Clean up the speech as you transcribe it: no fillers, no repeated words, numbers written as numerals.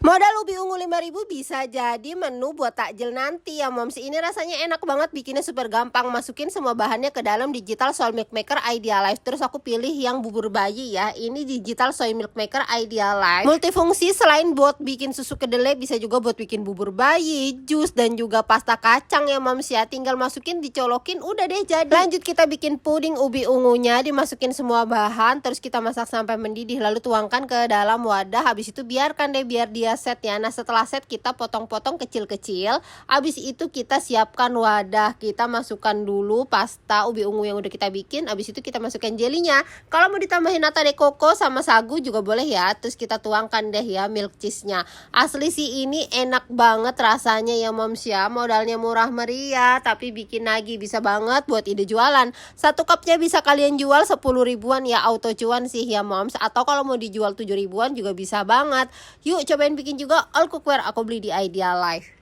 Modal ubi ungu 5.000 bisa jadi menu buat takjil nanti ya moms. Ini rasanya enak banget, bikinnya super gampang. Masukin semua bahannya ke dalam digital soy milk maker Idealize. Terus aku pilih yang bubur bayi ya. Ini digital soy milk maker Idealize. Multifungsi, selain buat bikin susu kedelai, bisa juga buat bikin bubur bayi, jus, dan juga pasta kacang ya moms ya. Tinggal masukin, dicolokin, udah deh jadi. Lanjut kita bikin puding ubi ungunya. Dimasukin semua bahan, terus kita masak sampai mendidih. Lalu tuangkan ke dalam wadah. Habis itu biarkan deh biar dia set ya. Nah setelah set kita potong-potong kecil-kecil. Habis itu kita siapkan wadah, kita masukkan dulu pasta ubi ungu yang udah kita bikin. Habis itu kita masukkan jelinya. Kalau mau ditambahin nata de coco sama sagu juga boleh ya. Terus kita tuangkan deh ya milk cheese-nya. Asli sih ini enak banget rasanya ya moms ya. Modalnya murah meriah tapi bikin lagi bisa banget buat ide jualan. Satu cupnya bisa kalian jual 10 ribuan ya, auto cuan sih ya moms. Atau kalau mau dijual 7 ribuan juga bisa banget. Yuk cobain bikin juga all cookware aku beli di Idealize.